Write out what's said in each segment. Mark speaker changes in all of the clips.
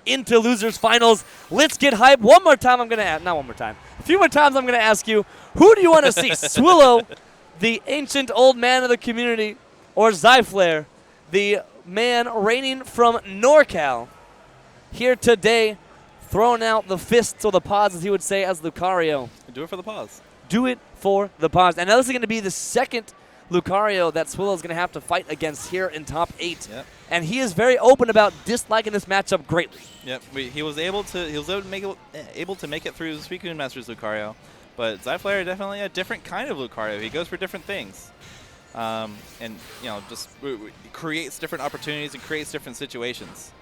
Speaker 1: into losers finals. Let's get hype. One more time, I'm going to ask, not one more time, a few more times I'm going to ask you, who do you want to see? Swillo, the ancient old man of the community, or Zyflair, the man reigning from NorCal, here today, throwing out the fists or the paws, as he would say, as Lucario.
Speaker 2: Do it for the pause.
Speaker 1: Do it for the paws. And now this is going to be the second Lucario that Swillo is going to have to fight against here in top 8.
Speaker 2: Yep.
Speaker 1: And he is very open about disliking this matchup greatly.
Speaker 2: Yep. He was able to make it through the Suicune Masters Lucario, but Zyflair definitely a different kind of Lucario. He goes for different things, and just creates different opportunities and creates different situations.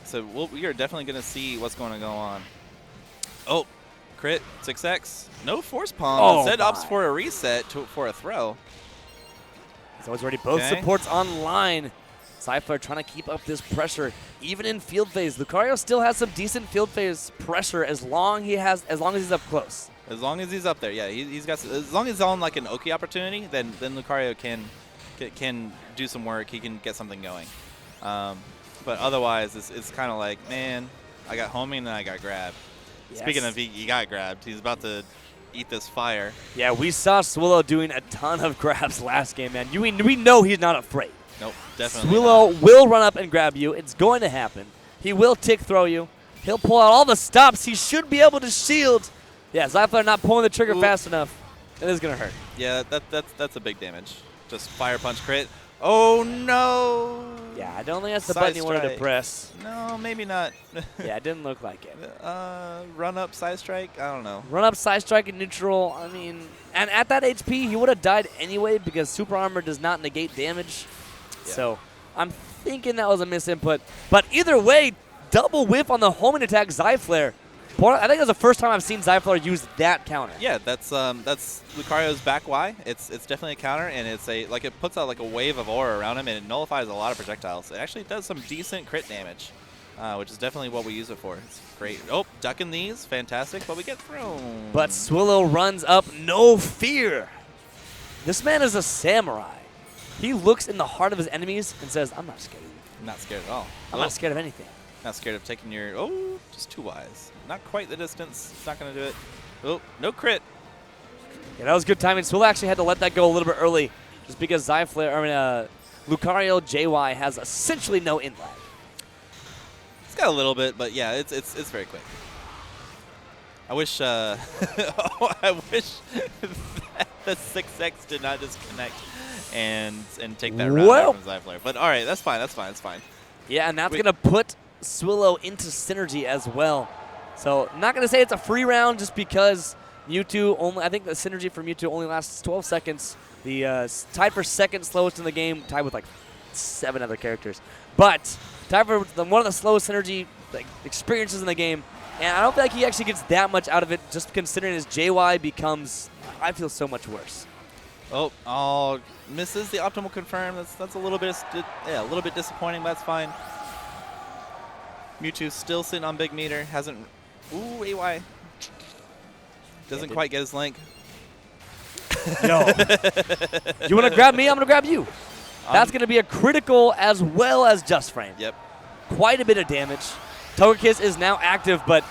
Speaker 2: So we are definitely going to see what's going to go on. Oh, crit 6x. No force palm. Instead opts for a reset for a throw.
Speaker 1: He's always ready. Both supports online. Zyflair trying to keep up this pressure, even in field phase. Lucario still has some decent field phase pressure as long as he's up close.
Speaker 2: As long as he's up there, yeah. He's got. As long as he's on like an Oki opportunity, then Lucario can do some work. He can get something going. But otherwise, it's kind of like, man, I got homing and I got grabbed. Yes. Speaking of he got grabbed, he's about to eat this fire.
Speaker 1: Yeah, we saw Swillo doing a ton of grabs last game, man. We know he's not afraid.
Speaker 2: Nope, definitely
Speaker 1: Swillo will run up and grab you. It's going to happen. He will tick throw you. He'll pull out all the stops. He should be able to shield. Yeah, Zyflair not pulling the trigger fast enough. It is going to hurt.
Speaker 2: Yeah, that's a big damage. Just fire punch crit. Oh, no.
Speaker 1: Yeah, I don't think that's the button you wanted to press.
Speaker 2: No, maybe not.
Speaker 1: Yeah, it didn't look like it.
Speaker 2: Run up, side strike? I don't know.
Speaker 1: Run up, side strike, and neutral. I mean, and at that HP, he would have died anyway because super armor does not negate damage. Yeah. So I'm thinking that was a misinput. But either way, double whiff on the homing attack Zyflair. I think that's the first time I've seen Zyflair use that counter.
Speaker 2: Yeah, that's Lucario's back Y. It's definitely a counter, and it puts out like a wave of aura around him, and it nullifies a lot of projectiles. It actually does some decent crit damage, which is definitely what we use it for. It's great. Oh, ducking these, fantastic, but we get thrown.
Speaker 1: But Swillo runs up, no fear. This man is a samurai. He looks in the heart of his enemies and says, "I'm not scared of you."
Speaker 2: I'm not scared at all.
Speaker 1: I'm not scared of anything.
Speaker 2: Not scared of taking your, just 2 Ys. Not quite the distance. It's not going to do it. Oh, no crit.
Speaker 1: Yeah, that was good timing. Swillo actually had to let that go a little bit early just because Lucario JY has essentially no in lag.
Speaker 2: It's got a little bit, but yeah, it's very quick. I wish I wish that the 6X did not disconnect and take that round from Zyflair. But all right, that's fine. That's fine. Yeah, and that's going to put
Speaker 1: Swillo into synergy as well. So not going to say it's a free round just because Mewtwo only, I think the synergy for Mewtwo only lasts 12 seconds. The tied for second slowest in the game, tied with like 7 other characters. But tied for one of the slowest synergy experiences in the game. And I don't feel like he actually gets that much out of it just considering his JY becomes, I feel, so much worse.
Speaker 2: Oh, misses the optimal confirm. That's a little bit disappointing, but that's fine. Mewtwo still sitting on big meter. Hasn't. Ooh, AY. Doesn't quite get his link.
Speaker 1: Yo. You want to grab me? I'm going to grab you. That's going to be a critical as well as just frame.
Speaker 2: Yep.
Speaker 1: Quite a bit of damage. Togekiss is now active, but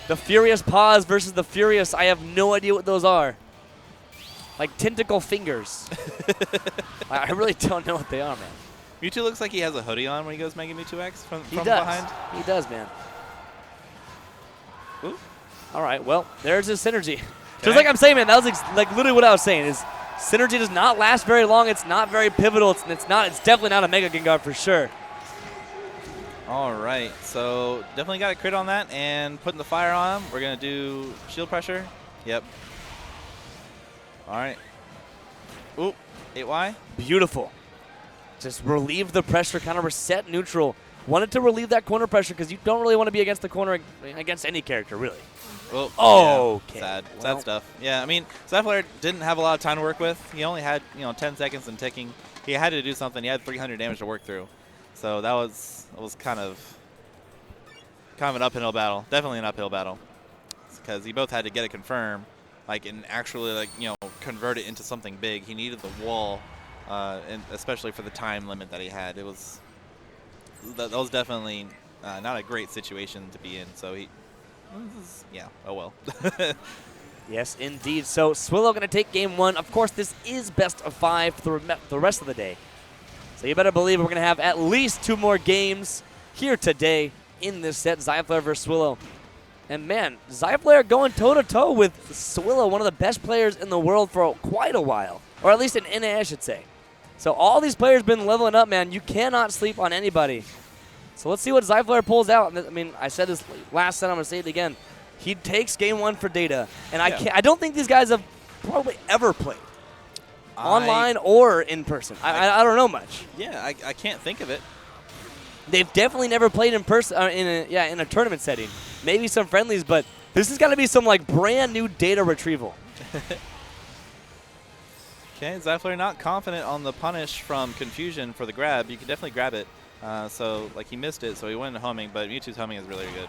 Speaker 1: the Furious Paws versus the Furious, I have no idea what those are. Like tentacle fingers. I really don't know what they are, man.
Speaker 2: Mewtwo looks like he has a hoodie on when he goes Mega Mewtwo X from behind.
Speaker 1: He does, man.
Speaker 2: Ooh.
Speaker 1: All right, well, there's his synergy. Just like I'm saying, man, that was like literally what I was saying. Is synergy does not last very long. It's not very pivotal. It's definitely not a Mega Gengar for sure.
Speaker 2: All right, so definitely got a crit on that and putting the fire on him. We're gonna do shield pressure. Yep. All right. Ooh, 8Y.
Speaker 1: Beautiful. Just relieve the pressure, kind of reset neutral. Wanted to relieve that corner pressure because you don't really want to be against the corner against any character, really.
Speaker 2: Oh,
Speaker 1: okay.
Speaker 2: Sad stuff. Yeah, I mean, Zyflair didn't have a lot of time to work with. He only had 10 seconds and ticking. He had to do something. He had 300 damage to work through. So that was kind of an uphill battle. Definitely an uphill battle because he both had to get it confirmed, and actually convert it into something big. He needed the wall. And especially for the time limit that he had, that was definitely not a great situation to be in. So yeah, oh well.
Speaker 1: Yes, indeed. So Swillo going to take game 1. Of course, this is best of 5 for the rest of the day. So you better believe we're going to have at least 2 more games here today in this set, Zyflair versus Swillo. And man, Zyflair going toe-to-toe with Swillo, one of the best players in the world for quite a while. Or at least in NA, I should say. So all these players been leveling up, man. You cannot sleep on anybody. So let's see what Zyflair pulls out. I mean, I said this last set. I'm going to say it again. He takes game 1 for Data. And I don't think these guys have probably ever played. Online or in person. I don't know much.
Speaker 2: Yeah, I can't think of it.
Speaker 1: They've definitely never played in person in a tournament setting. Maybe some friendlies, but this is got to be some like brand new data retrieval.
Speaker 2: Okay, Zyflair not confident on the punish from Confusion for the grab. You can definitely grab it. So like he missed it, so he went into homing, but Mewtwo's homing is really good.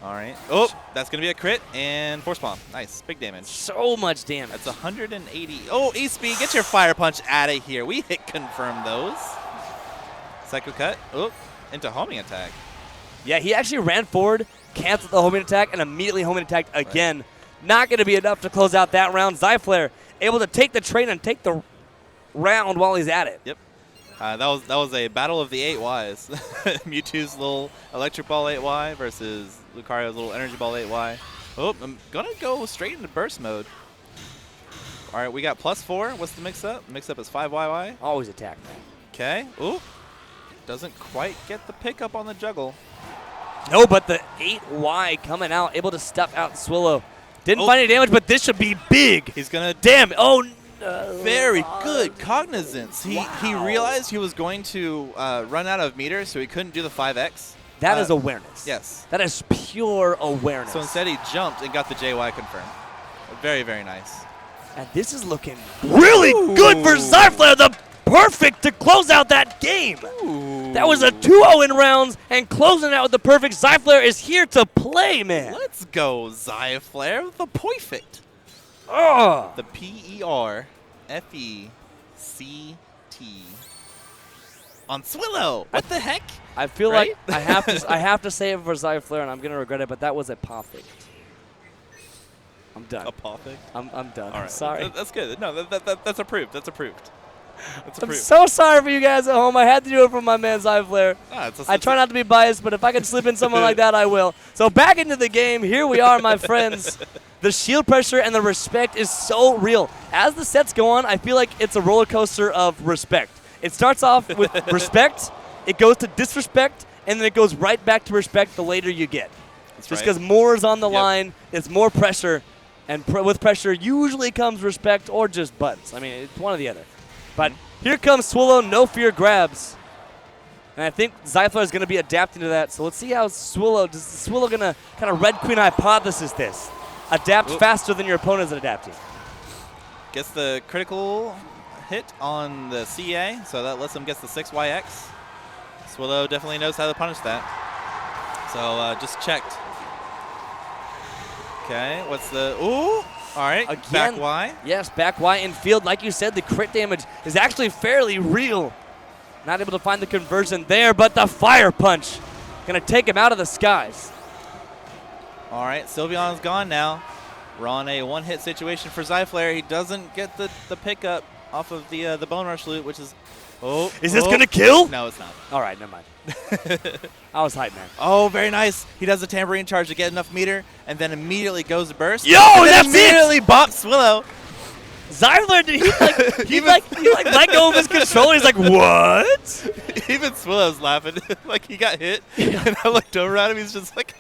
Speaker 2: All right. Oh, that's going to be a crit and force bomb. Nice. Big damage.
Speaker 1: So much damage.
Speaker 2: That's 180. Oh, E-Speed, get your Fire Punch out of here. We hit confirm those. Psycho Cut. Oh, into homing attack.
Speaker 1: Yeah, he actually ran forward, canceled the homing attack, and immediately homing attacked again. Right. Not going to be enough to close out that round. Zyflair able to take the train and take the round while he's at it.
Speaker 2: Yep. That was a battle of the 8Ys. Mewtwo's little Electric Ball 8Y versus Lucario's little Energy Ball 8Y. Oh, I'm going to go straight into burst mode. All right, we got +4. What's the mix-up? Mix-up is 5YY.
Speaker 1: Always attack, man.
Speaker 2: Okay. Ooh. Doesn't quite get the pickup on the juggle.
Speaker 1: No, but the 8Y coming out, able to stuff out Swillo. Didn't find any damage, but this should be big.
Speaker 2: He's going to...
Speaker 1: Damn. Oh, no.
Speaker 2: Very good cognizance. He realized he was going to run out of meters, so he couldn't do the 5X.
Speaker 1: That is awareness.
Speaker 2: Yes.
Speaker 1: That is pure awareness.
Speaker 2: So instead he jumped and got the JY confirmed. Very, very nice.
Speaker 1: And this is looking really good for Zyflair. The perfect to close out that game. Ooh. That was a 2-0 in rounds, and closing out with the perfect. Zyflair is here to play, man.
Speaker 2: Let's go, Zyflair, with the perfect.
Speaker 1: Oh.
Speaker 2: The PERFECT on Swillo. What the heck?
Speaker 1: I feel like I have to say it for Zyflair, and I'm gonna regret it. But that was a perfect. I'm done.
Speaker 2: A perfect.
Speaker 1: I'm done.
Speaker 2: All right.
Speaker 1: Sorry.
Speaker 2: That's good. No, that's approved. That's approved.
Speaker 1: I'm so sorry for you guys at home. I had to do it for my man Zyflair. I try not to be biased, but if I can slip in someone like that, I will. So back into the game. Here we are, my friends. The shield pressure and the respect is so real. As the sets go on, I feel like it's a roller coaster of respect. It starts off with respect, it goes to disrespect, and then it goes right back to respect the later you get.
Speaker 2: That's
Speaker 1: just because more is on the line, it's more pressure, and with pressure usually comes respect or just buttons. I mean, it's one or the other. But here comes Swillo, no fear grabs. And I think Zyflair is going to be adapting to that. So let's see how Swillo, does Swillo going to kind of Red Queen hypothesis this? Adapt faster than your opponent is adapting.
Speaker 2: Gets the critical hit on the CA, so that lets him get the 6YX. Swillo definitely knows how to punish that. So just checked. Okay, what's the, ooh. All right,
Speaker 1: again,
Speaker 2: back Y.
Speaker 1: Yes, back Y in field. Like you said, the crit damage is actually fairly real. Not able to find the conversion there, but the fire punch going to take him out of the skies.
Speaker 2: All right, Sylveon's gone now. We're on a one-hit situation for Zyflair. He doesn't get the pickup off of the Bone Rush loot, which is... Oh,
Speaker 1: is this going to kill?
Speaker 2: No, it's not.
Speaker 1: All right, never mind. I was hyped, man.
Speaker 2: Oh, very nice. He does the tambourine charge to get enough meter, and then immediately goes to burst.
Speaker 1: Yo,
Speaker 2: and
Speaker 1: that's
Speaker 2: immediately bops Swillo.
Speaker 1: Zyflair, did he let go of his controller? He's like, what?
Speaker 2: Even Swillow's laughing. Like he got hit, and I looked over at him. He's just like,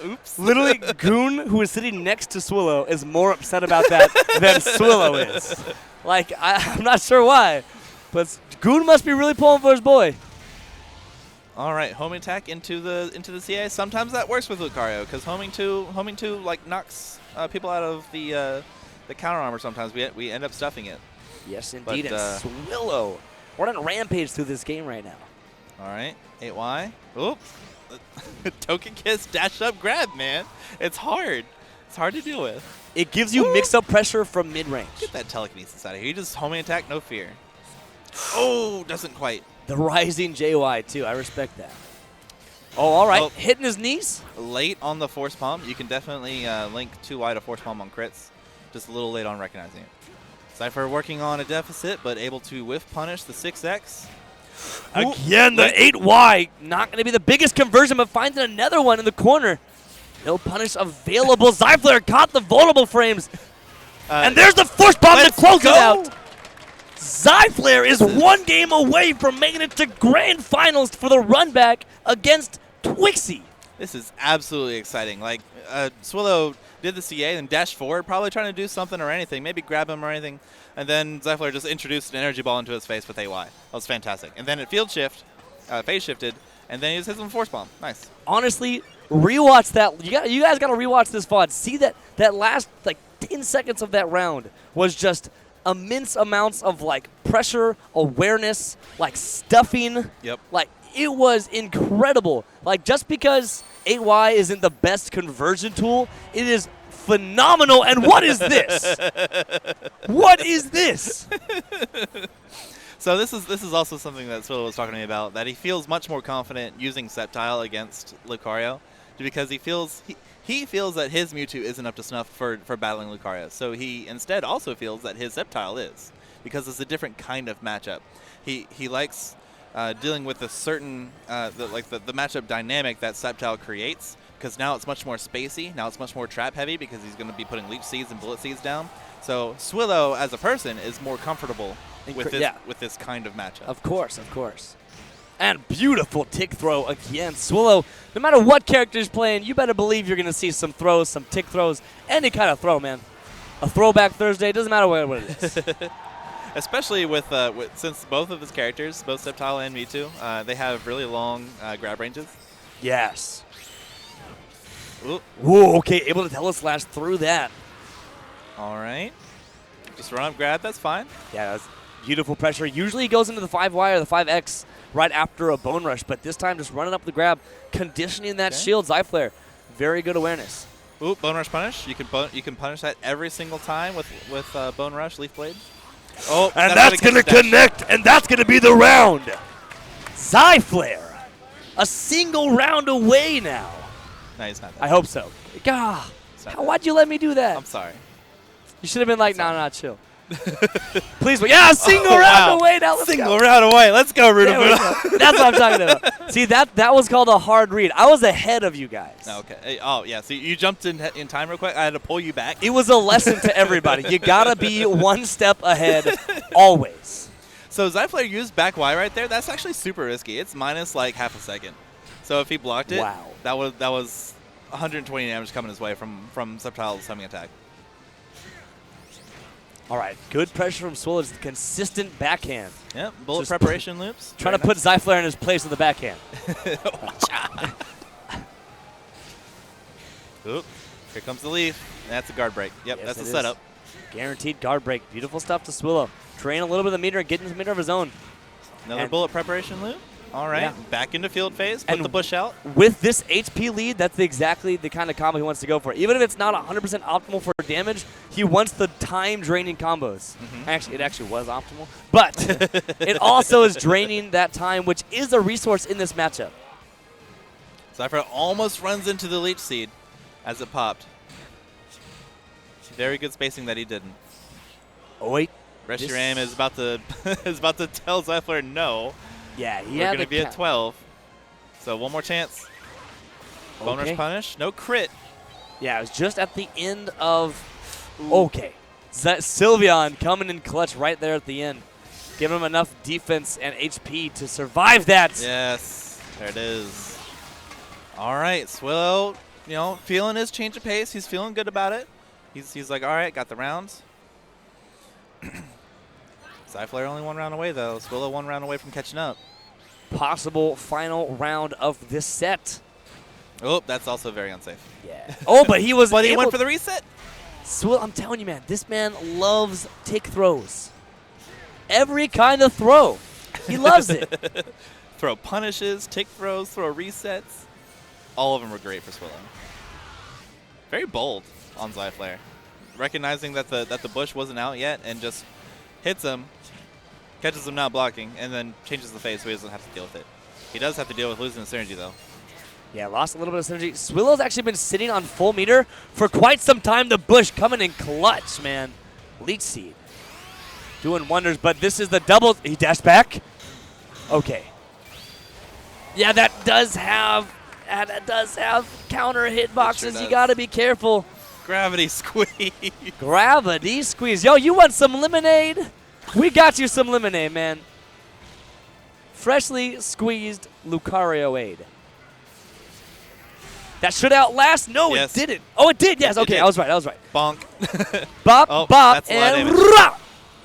Speaker 2: oops.
Speaker 1: Literally, Goon, who is sitting next to Swillo, is more upset about that than Swillo is. Like, I'm not sure why, but Goon must be really pulling for his boy.
Speaker 2: All right, homing attack into the CA. Sometimes that works with Lucario because homing two like knocks people out of the counter armor. Sometimes we end up stuffing it.
Speaker 1: Yes, indeed. And Swillo, we're on a rampage through this game right now.
Speaker 2: All right, 8Y. Oop. Token kiss, dash up, grab, man. It's hard. It's hard to deal with.
Speaker 1: It gives you mix-up pressure from mid-range.
Speaker 2: Get that telekinesis out of here. You just homing attack, no fear. Oh, doesn't quite.
Speaker 1: The rising JY, too. I respect that. Oh, all right.
Speaker 2: Oh.
Speaker 1: Hitting his knees.
Speaker 2: Late on the force palm. You can definitely link too wide a force palm on crits. Just a little late on recognizing it. Zyflair working on a deficit, but able to whiff punish the 6X.
Speaker 1: Again, the 8Y. Not going to be the biggest conversion, but finds another one in the corner. No punish available. Zyflair caught the vulnerable frames. And there's the force bomb to close it out. Zyflair is one game away from making it to grand finals for the run back against Twixie.
Speaker 2: This is absolutely exciting. Like, Swillo did the CA and dashed forward, probably trying to do something or anything, maybe grab him or anything. And then Zyflair just introduced an energy ball into his face with AY. That was fantastic. And then it phase shifted, and then he just hits him force bomb. Nice.
Speaker 1: Honestly, rewatch that. You guys got to rewatch this VOD. See that last like 10 seconds of that round was just immense amounts of like pressure, awareness, like stuffing.
Speaker 2: Yep.
Speaker 1: Like it was incredible. Like just because 8Y isn't the best conversion tool, it is phenomenal. And what is this? What is this?
Speaker 2: So this is also something that Swillo was talking to me about, that he feels much more confident using Sceptile against Lucario, because he feels that his Mewtwo isn't up to snuff for battling Lucario. So he instead also feels that his Sceptile is, because it's a different kind of matchup. He likes dealing with a certain the matchup dynamic that Sceptile creates, because now it's much more spacey. Now it's much more trap heavy because he's going to be putting Leech Seeds and Bullet Seeds down. So Swillo as a person is more comfortable with this kind of matchup.
Speaker 1: Of course, of course. And beautiful tick throw again. Swillo, no matter what character he's playing, you better believe you're going to see some throws, some tick throws, any kind of throw, man. A throwback Thursday, doesn't matter what it is.
Speaker 2: Especially with since both of his characters, both Sceptile and Mewtwo, they have really long grab ranges.
Speaker 1: Yes.
Speaker 2: Ooh.
Speaker 1: Whoa, okay, able to Teleslash through that.
Speaker 2: All right. Just run up grab, that's fine.
Speaker 1: Yeah, that's beautiful pressure. Usually he goes into the 5Y or the 5X right after a Bone Rush, but this time just running up the grab, conditioning that shield. Zyflair, very good awareness.
Speaker 2: Ooh, Bone Rush punish. You can punish that every single time with Bone Rush, Leaf Blade. Oh,
Speaker 1: and that's going to connect, and that's going to be the round. Zyflair, a single round away now.
Speaker 2: No, he's not.
Speaker 1: I hope so. God, why'd you let me do that?
Speaker 2: I'm sorry.
Speaker 1: You should have been like, nah, chill. Please, but yeah, single round away now.
Speaker 2: Single round away. Let's go, Rudabuda.
Speaker 1: That's what I'm talking about. See, that was called a hard read. I was ahead of you guys.
Speaker 2: Okay. Oh, yeah. So you jumped in time real quick. I had to pull you back.
Speaker 1: It was a lesson to everybody. You got to be one step ahead always.
Speaker 2: So Zyflair used back Y right there. That's actually super risky. It's minus like half a second. So if he blocked it,
Speaker 1: wow,
Speaker 2: that was 120 damage coming his way from Sceptile's summoning attack.
Speaker 1: All right, good pressure from Swillo. Just consistent backhand.
Speaker 2: Yep, bullet preparation loops.
Speaker 1: Trying to put Zyflair in his place with the backhand.
Speaker 2: Oop, here comes the leaf. That's a guard break. Yep,
Speaker 1: yes,
Speaker 2: that's the setup.
Speaker 1: Guaranteed guard break. Beautiful stuff to Swillo. Drain a little bit of the meter and get into the meter of his own.
Speaker 2: Another bullet preparation loop. All right,
Speaker 1: yeah,
Speaker 2: back into field phase. Put the bush out.
Speaker 1: With this HP lead, that's exactly the kind of combo he wants to go for. Even if it's not 100% optimal for damage, he wants the time-draining combos. Actually, it actually was optimal, but it also is draining that time, which is a resource in this matchup.
Speaker 2: Zyflair almost runs into the Leech Seed as it popped. Very good spacing that he didn't.
Speaker 1: Oh wait,
Speaker 2: Rest your aim is about to tell Zyflair no.
Speaker 1: Yeah,
Speaker 2: we're going to be at 12. So one more chance. Bone Rush punish. No crit.
Speaker 1: Yeah, it was just at the end of... Ooh. Okay. Sylveon coming in clutch right there at the end. Giving him enough defense and HP to survive that.
Speaker 2: Yes. There it is. All right. Swillo, feeling his change of pace. He's feeling good about it. He's like, all right, got the rounds. Zyflair only one round away, though. Swillo one round away from catching up.
Speaker 1: Possible final round of this set.
Speaker 2: Oh, that's also very unsafe.
Speaker 1: Yeah. Oh, but he was
Speaker 2: But he went for the reset.
Speaker 1: Swillo, I'm telling you, man, this man loves tick throws. Every kind of throw. He loves it.
Speaker 2: Throw punishes, tick throws, throw resets. All of them were great for Swillo. Very bold on Zyflair. Recognizing that the bush wasn't out yet and just hits him, catches him not blocking, and then changes the phase so he doesn't have to deal with it. He does have to deal with losing his energy, though.
Speaker 1: Yeah, lost a little bit of synergy. Swillo's actually been sitting on full meter for quite some time. The Bush coming in clutch, man. Leech Seed doing wonders, but this is the double. He dashed back. Okay. Yeah, that does have counter hitboxes. You got to be careful.
Speaker 2: Gravity squeeze.
Speaker 1: Gravity squeeze. Yo, you want some lemonade? We got you some lemonade, man. Freshly squeezed Lucario aid. That should outlast. No,
Speaker 2: yes.
Speaker 1: it didn't. Oh, it did. Yes. Okay,
Speaker 2: did.
Speaker 1: I was right. I was right.
Speaker 2: Bonk.
Speaker 1: Bop,
Speaker 2: oh,
Speaker 1: bop,
Speaker 2: that's a lot of
Speaker 1: and
Speaker 2: damage.
Speaker 1: rah!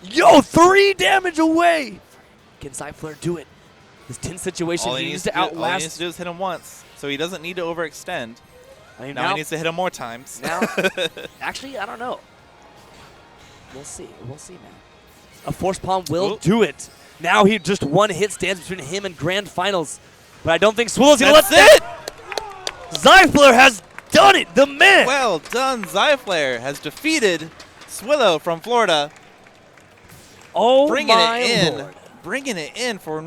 Speaker 1: Yo, 3 damage away. Can Zyflair do it? This tense situation, he needs to outlast.
Speaker 2: All he needs to do is hit him once, so he doesn't need to overextend.
Speaker 1: I mean,
Speaker 2: Now he needs to hit him more times.
Speaker 1: Now, actually, I don't know. We'll see. We'll see, man. A Force Palm will do it. Now he just one hit stands between him and Grand Finals. But I don't think Swillow's going to let that. Zyflair has done it. The man.
Speaker 2: Well done. Zyflair has defeated Swillo from Florida.
Speaker 1: Oh,
Speaker 2: bringing
Speaker 1: my
Speaker 2: it in.
Speaker 1: Lord.
Speaker 2: Bringing it in for